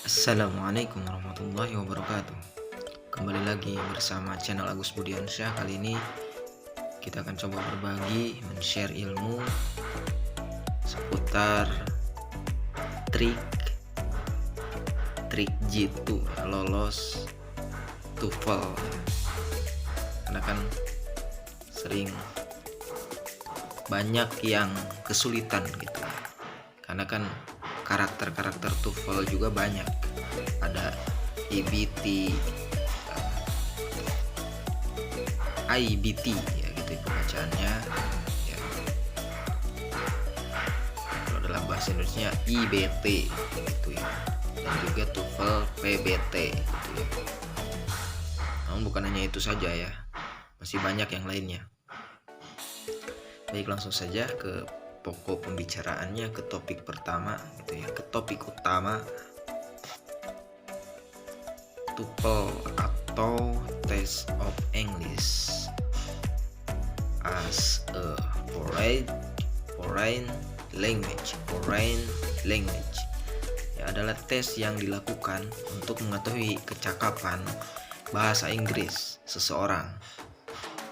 Assalamualaikum warahmatullahi wabarakatuh. Kembali lagi bersama channel Agus Budiansyah. Kali ini kita akan coba berbagi, men-share ilmu seputar trik jitu lolos TOEFL. Karena kan sering banyak yang kesulitan gitu. Karena kan karakter TOEFL juga banyak. Ada EBT, IBT ya gitu pembacaannya ya. Kalau dalam bahasa Indonesia IBT gitu ya. Dan juga TOEFL PBT gitu ya. Namun bukan hanya itu saja ya. Masih banyak yang lainnya. Baik, langsung saja ke pokok pembicaraannya, ke topik pertama gitu ya, ke topik utama TOEFL atau Test of English as a foreign language ya, adalah tes yang dilakukan untuk mengetahui kecakapan bahasa Inggris seseorang,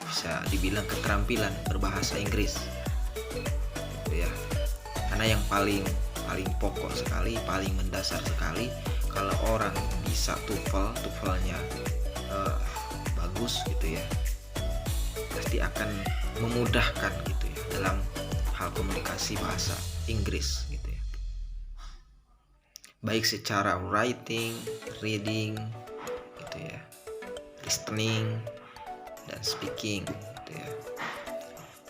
bisa dibilang keterampilan berbahasa Inggris gitu ya. Karena yang paling pokok sekali, paling mendasar sekali, kalau orang bisa TOEFL-nya bagus gitu ya, pasti akan memudahkan gitu ya dalam hal komunikasi bahasa Inggris gitu ya. Baik secara writing, reading gitu ya, listening dan speaking gitu ya.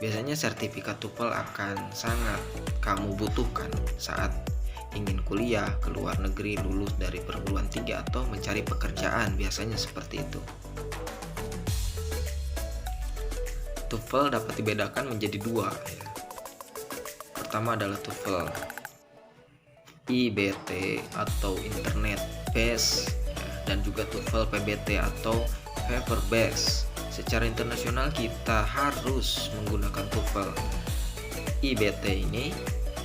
Biasanya sertifikat TOEFL akan sangat kamu butuhkan saat ingin kuliah ke luar negeri, lulus dari perguruan tinggi atau mencari pekerjaan, biasanya seperti itu. TOEFL dapat dibedakan menjadi dua ya. Pertama adalah TOEFL IBT atau Internet Based ya, dan juga TOEFL PBT atau Paper Based. Secara internasional kita harus menggunakan TOEFL IBT ini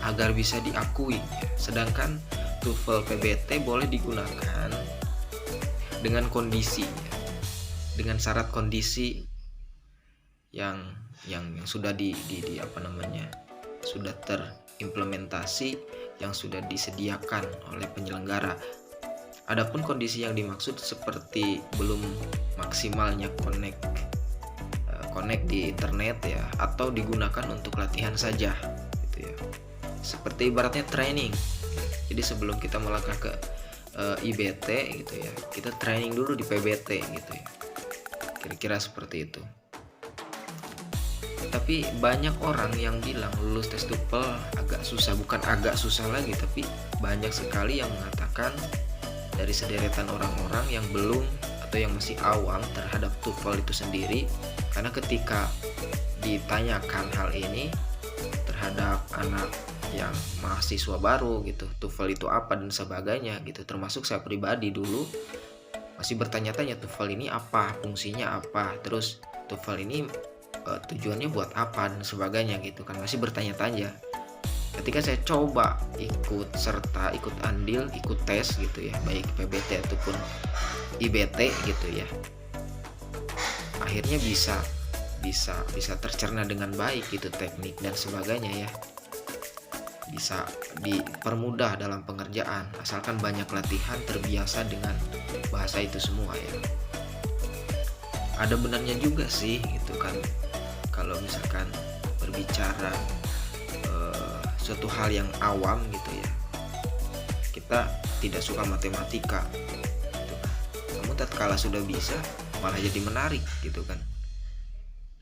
agar bisa diakui ya. Sedangkan TOEFL PBT boleh digunakan dengan kondisi ya, dengan syarat kondisi yang sudah sudah terimplementasi, yang sudah disediakan oleh penyelenggara. Adapun kondisi yang dimaksud seperti belum maksimalnya connect di internet ya, atau digunakan untuk latihan saja gitu ya. Seperti ibaratnya training. Jadi sebelum kita melangkah ke IBT gitu ya, kita training dulu di PBT gitu ya. Kira-kira seperti itu. Tapi banyak orang yang bilang lulus tes TOEFL agak susah, bukan agak susah lagi, tapi banyak sekali yang mengatakan dari sederetan orang-orang yang belum atau yang masih awam terhadap TOEFL itu sendiri. Karena ketika ditanyakan hal ini terhadap anak yang mahasiswa baru gitu, TOEFL itu apa dan sebagainya gitu, termasuk saya pribadi dulu masih bertanya-tanya TOEFL ini apa, fungsinya apa, terus TOEFL ini tujuannya buat apa dan sebagainya gitu kan, masih bertanya-tanya. Ketika saya coba ikut serta, ikut andil, ikut tes gitu ya, baik PBT ataupun IBT gitu ya, akhirnya bisa tercerna dengan baik gitu teknik dan sebagainya ya, bisa dipermudah dalam pengerjaan asalkan banyak latihan, terbiasa dengan bahasa itu semua ya. Ada benarnya juga sih gitu kan, kalau misalkan berbicara suatu hal yang awam gitu ya, kita tidak suka matematika gitu kan. Namun tatkala sudah bisa, malah jadi menarik gitu kan.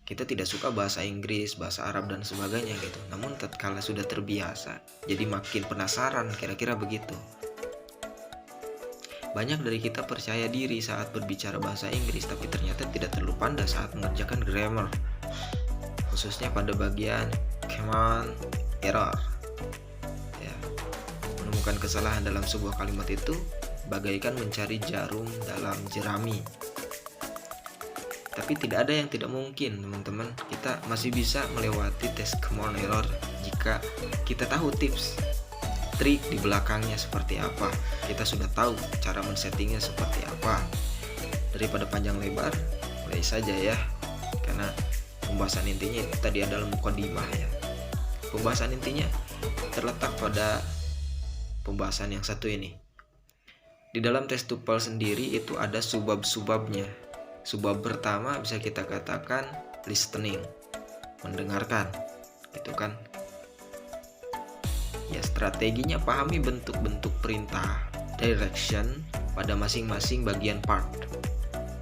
Kita tidak suka bahasa Inggris, bahasa Arab dan sebagainya gitu, namun tatkala sudah terbiasa, jadi makin penasaran, kira-kira begitu. Banyak dari kita percaya diri saat berbicara bahasa Inggris, tapi ternyata tidak terlalu pandai saat mengerjakan grammar, khususnya pada bagian command error ya. Menemukan kesalahan dalam sebuah kalimat itu bagaikan mencari jarum dalam jerami. Tapi tidak ada yang tidak mungkin, teman-teman. Kita masih bisa melewati tes command error jika kita tahu tips trik di belakangnya seperti apa. Kita sudah tahu cara men-settingnya seperti apa. Daripada panjang lebar, mulai saja ya, karena pembahasan intinya itu tadi adalah mukadimah ya. Pembahasan intinya terletak pada pembahasan yang satu ini. Di dalam tes TOEFL sendiri itu ada subbab-subbabnya. Subbab pertama bisa kita katakan listening, mendengarkan, gitu kan. Ya, strateginya pahami bentuk-bentuk perintah, direction pada masing-masing bagian part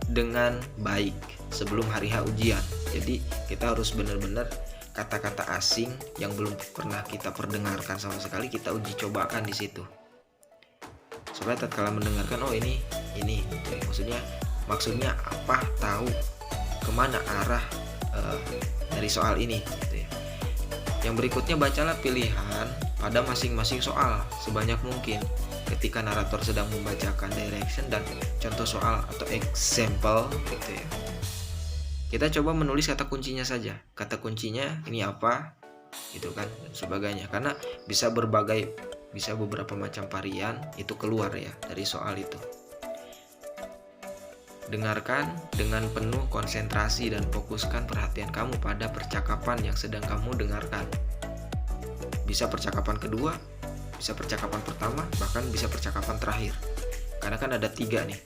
dengan baik sebelum hari H ujian. Jadi kita harus benar-benar kata-kata asing yang belum pernah kita perdengarkan sama sekali, kita uji cobakan di situ. Supaya tatkala mendengarkan, oh ini maksudnya apa, tahu kemana arah dari soal ini gitu ya. Yang berikutnya, bacalah pilihan pada masing-masing soal sebanyak mungkin ketika narator sedang membacakan direction dan contoh soal atau example gitu ya. Kita coba menulis kata kuncinya saja. Kata kuncinya ini apa, gitu kan, dan sebagainya. Karena bisa beberapa macam varian itu keluar ya dari soal itu. Dengarkan dengan penuh konsentrasi dan fokuskan perhatian kamu pada percakapan yang sedang kamu dengarkan. Bisa percakapan kedua, bisa percakapan pertama, bahkan bisa percakapan terakhir. Karena kan ada 3 nih,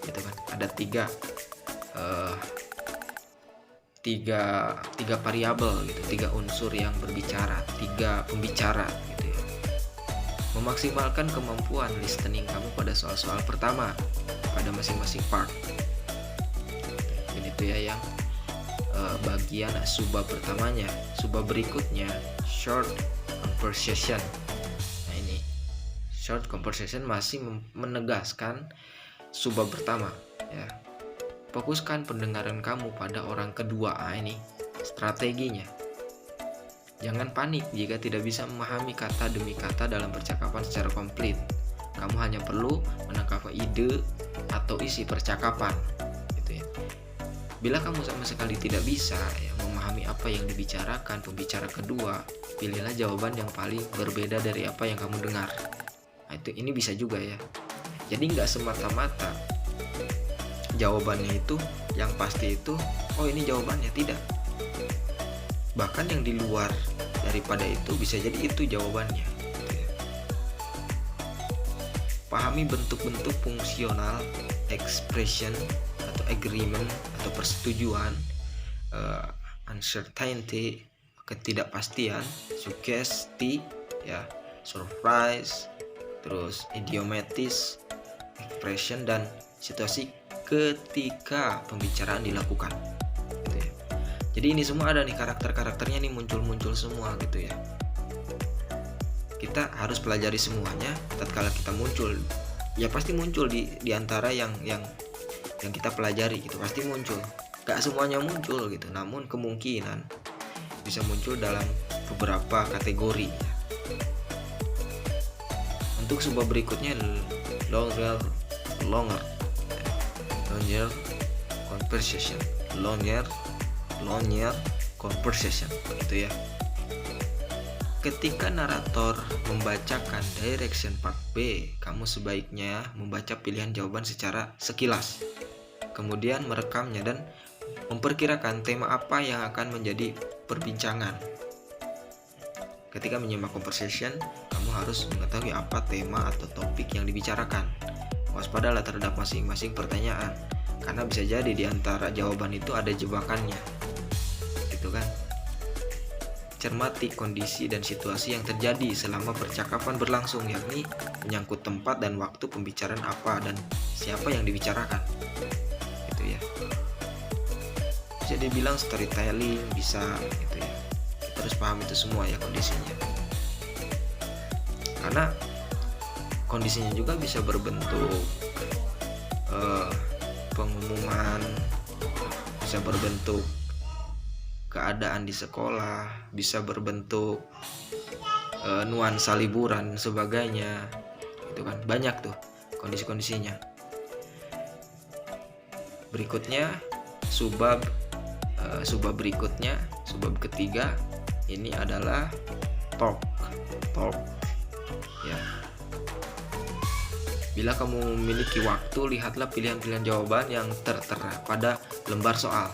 gitu kan? Ada tiga variabel gitu, 3 unsur yang berbicara, 3 pembicara gitu ya. Memaksimalkan kemampuan listening kamu pada soal-soal pertama pada masing-masing part. Ini tuh ya yang bagian subbab pertamanya. Subbab berikutnya short conversation. Nah ini short conversation masih menegaskan subbab pertama ya. Fokuskan pendengaran kamu pada orang kedua. Ini strateginya. Jangan panik jika tidak bisa memahami kata demi kata dalam percakapan secara komplit. Kamu hanya perlu menangkap ide atau isi percakapan, gitu ya. Bila kamu sama sekali tidak bisa ya memahami apa yang dibicarakan pembicara kedua, pilihlah jawaban yang paling berbeda dari apa yang kamu dengar. Nah, ini bisa juga ya. Jadi nggak semata-mata jawabannya itu yang pasti itu, oh ini jawabannya, tidak. Bahkan yang di luar daripada itu bisa jadi itu jawabannya gitu ya. Pahami bentuk-bentuk fungsional, expression atau agreement atau persetujuan, uncertainty, ketidakpastian, sugesti ya, surprise, terus idiomatis, expression, dan situasi ketika pembicaraan dilakukan gitu ya. Jadi ini semua ada nih karakter-karakternya nih, muncul semua gitu ya. Kita harus pelajari semuanya. Tatkala kita muncul, ya pasti muncul di antara yang kita pelajari gitu, pasti muncul. Gak semuanya muncul gitu, namun kemungkinan bisa muncul dalam beberapa kategori ya. Untuk subbab berikutnya longer conversation, longer conversation gitu ya. Ketika narator membacakan direction part B, kamu sebaiknya membaca pilihan jawaban secara sekilas, kemudian merekamnya dan memperkirakan tema apa yang akan menjadi perbincangan. Ketika menyimak conversation, kamu harus mengetahui apa tema atau topik yang dibicarakan. Waspadalah terhadap masing-masing pertanyaan, karena bisa jadi di antara jawaban itu ada jebakannya, gitu kan. Cermati kondisi dan situasi yang terjadi selama percakapan berlangsung, yakni menyangkut tempat dan waktu pembicaraan apa dan siapa yang dibicarakan, gitu ya. Bisa dibilang storytelling, bisa gitu ya. Kita harus paham itu semua ya kondisinya, karena kondisinya juga bisa berbentuk pengumuman, bisa berbentuk keadaan di sekolah, bisa berbentuk nuansa liburan sebagainya, itu kan banyak tuh kondisi-kondisinya. Berikutnya subbab berikutnya, subbab ketiga ini adalah talk. Bila kamu memiliki waktu, lihatlah pilihan-pilihan jawaban yang tertera pada lembar soal,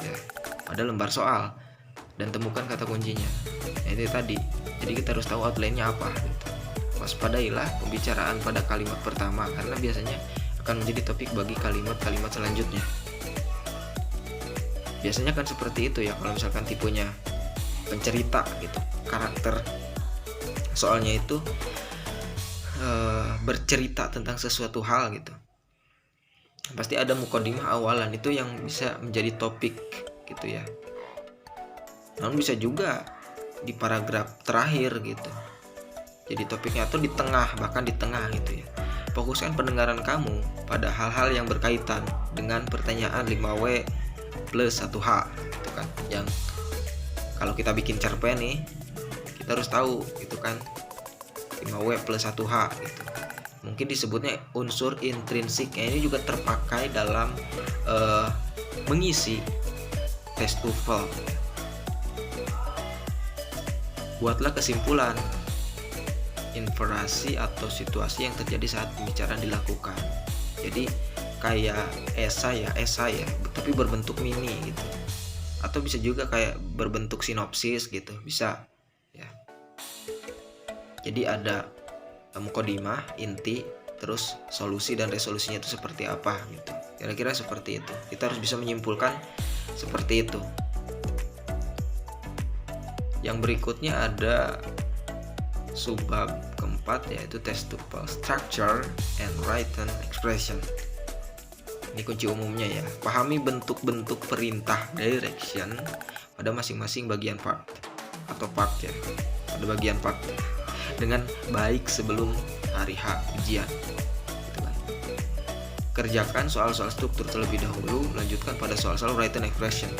ya, pada lembar soal, dan temukan kata kuncinya. Nah, itu tadi. Jadi kita harus tahu outline-nya apa. Gitu. Waspadailah pembicaraan pada kalimat pertama, karena biasanya akan menjadi topik bagi kalimat-kalimat selanjutnya. Biasanya kan seperti itu ya, kalau misalkan tipenya pencerita gitu, karakter soalnya itu bercerita tentang sesuatu hal gitu, pasti ada mukodimah awalan itu yang bisa menjadi topik gitu ya. Namun bisa juga di paragraf terakhir gitu jadi topiknya, atau di tengah, bahkan di tengah gitu ya. Fokuskan pendengaran kamu pada hal-hal yang berkaitan dengan pertanyaan 5W plus 1H gitu kan. Yang kalau kita bikin cerpen nih, kita harus tahu gitu kan, 5W plus 1H gitu. Mungkin disebutnya unsur intrinsik. Ini juga terpakai dalam mengisi tes TOEFL. Buatlah kesimpulan, inferasi atau situasi yang terjadi saat pembicaraan dilakukan. Jadi kayak esai ya, tapi berbentuk mini gitu. Atau bisa juga kayak berbentuk sinopsis gitu, bisa ya. Jadi ada mukodimah, inti, terus solusi dan resolusinya itu seperti apa gitu. Kira-kira seperti itu. Kita harus bisa menyimpulkan seperti itu. Yang berikutnya ada subbab keempat, yaitu tes TOEFL structure and written expression. Ini kunci umumnya ya. Pahami bentuk-bentuk perintah direction pada masing-masing bagian part atau part ya, pada bagian part dengan baik sebelum hari H ujian. Gitu kan. Kerjakan soal-soal struktur terlebih dahulu, lanjutkan pada soal-soal written expression.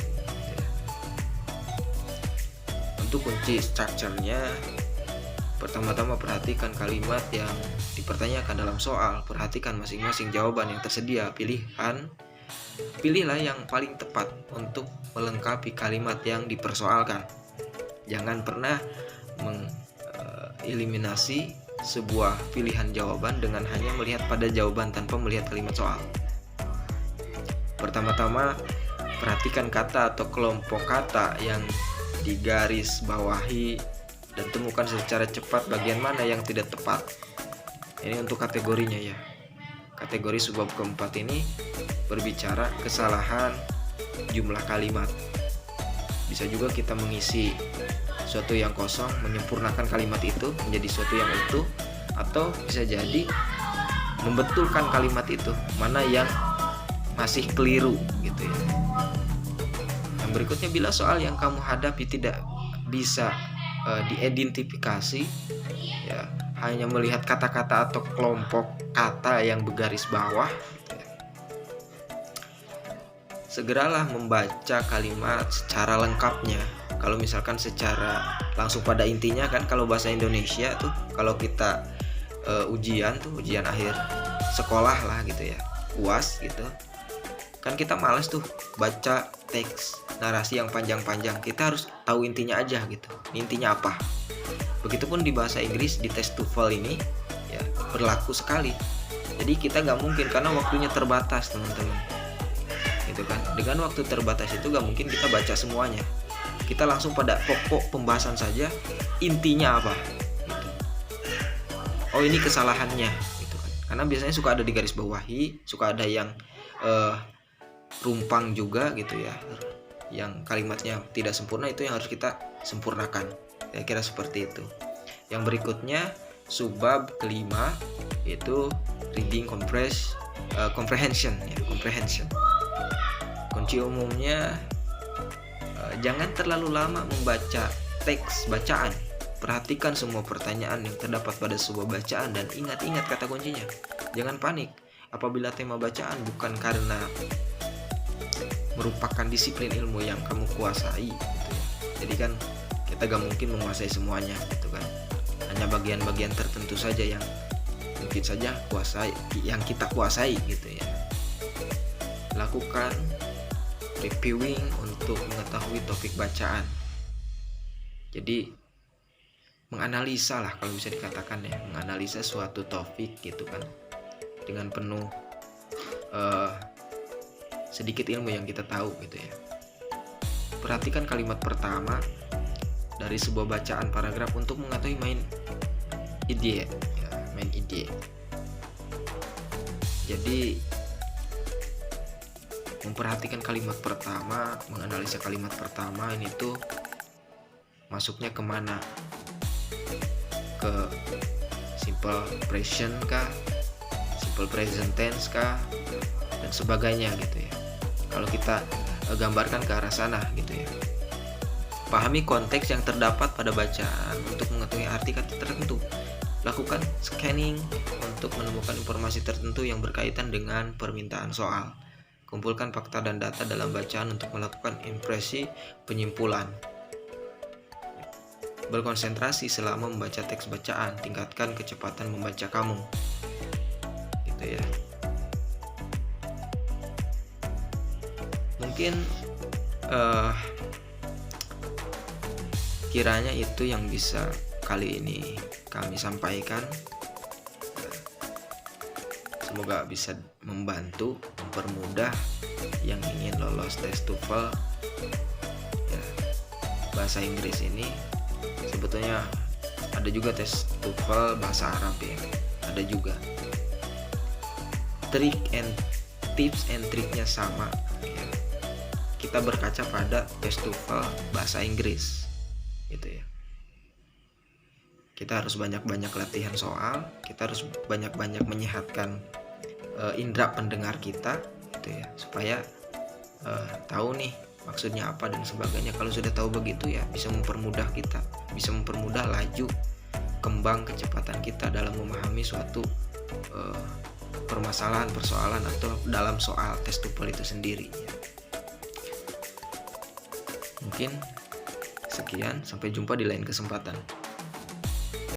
Untuk kunci structure-nya, pertama-tama perhatikan kalimat yang dipertanyakan dalam soal. Perhatikan masing-masing jawaban yang tersedia. Pilihlah yang paling tepat untuk melengkapi kalimat yang dipersoalkan. Jangan pernah mengeliminasi sebuah pilihan jawaban dengan hanya melihat pada jawaban tanpa melihat kalimat soal. Pertama-tama perhatikan kata atau kelompok kata yang digaris bawahi dan temukan secara cepat bagian mana yang tidak tepat. Ini untuk kategorinya ya. Kategori subbab keempat ini berbicara kesalahan jumlah kalimat. Bisa juga kita mengisi suatu yang kosong, menyempurnakan kalimat itu menjadi suatu yang utuh, atau bisa jadi membetulkan kalimat itu mana yang masih keliru gitu ya. Yang berikutnya, bila soal yang kamu hadapi tidak bisa diidentifikasi ya, hanya melihat kata-kata atau kelompok kata yang bergaris bawah gitu ya, segeralah membaca kalimat secara lengkapnya. Kalau misalkan secara langsung pada intinya kan, kalau bahasa Indonesia tuh kalau kita ujian akhir sekolah lah gitu ya, UAS gitu kan, kita malas tuh baca teks narasi yang panjang-panjang. Kita harus tahu intinya aja gitu, intinya apa. Begitupun di bahasa Inggris, di tes TOEFL ini ya berlaku sekali. Jadi kita nggak mungkin, karena waktunya terbatas teman-teman gitu kan. Dengan waktu terbatas itu nggak mungkin kita baca semuanya. Kita langsung pada pokok pembahasan saja, intinya apa gitu. Oh, ini kesalahannya gitu kan. Karena biasanya suka ada di garis bawahi, suka ada yang rumpang juga gitu ya, yang kalimatnya tidak sempurna, itu yang harus kita sempurnakan. Kira-kira seperti itu. Yang berikutnya subbab kelima, yaitu reading comprehension ya, comprehension. Kunci umumnya jangan terlalu lama membaca teks bacaan. Perhatikan semua pertanyaan yang terdapat pada sebuah bacaan dan ingat-ingat kata kuncinya. Jangan panik apabila tema bacaan bukan karena merupakan disiplin ilmu yang kamu kuasai gitu ya. Jadi kan kita gak mungkin menguasai semuanya gitu kan. Hanya bagian-bagian tertentu saja yang mungkin saja yang kita kuasai gitu ya. Lakukan reviewing untuk mengetahui topik bacaan. Jadi menganalisa lah kalau bisa dikatakan ya, menganalisa suatu topik gitu kan. dengan penuh sedikit ilmu yang kita tahu gitu ya. Perhatikan kalimat pertama dari sebuah bacaan paragraf untuk mengetahui main ide ya, main ide. Jadi memperhatikan kalimat pertama, menganalisa kalimat pertama ini tuh masuknya kemana, ke simple present kah, simple present tense kah, dan sebagainya gitu ya. Kalau kita gambarkan ke arah sana gitu ya. Pahami konteks yang terdapat pada bacaan untuk mengetahui arti kata tertentu. Lakukan scanning untuk menemukan informasi tertentu yang berkaitan dengan permintaan soal. Kumpulkan fakta dan data dalam bacaan untuk melakukan impresi penyimpulan. Berkonsentrasi selama membaca teks bacaan. Tingkatkan kecepatan membaca kamu. Gitu ya. Mungkin kiranya itu yang bisa kali ini kami sampaikan. Semoga bisa membantu, mempermudah yang ingin lolos tes TOEFL ya, bahasa Inggris ini. Sebetulnya ada juga tes TOEFL bahasa Arab ya, ada juga. Tips and triknya sama ya. Kita berkaca pada tes TOEFL bahasa Inggris gitu ya. Kita harus banyak-banyak latihan soal, kita harus banyak-banyak menyehatkan indera pendengar kita gitu ya, supaya tahu nih maksudnya apa dan sebagainya. Kalau sudah tahu begitu ya bisa mempermudah kita, bisa mempermudah laju kembang kecepatan kita dalam memahami suatu persoalan atau dalam soal tes TOEFL itu sendiri ya. Mungkin sekian, sampai jumpa di lain kesempatan.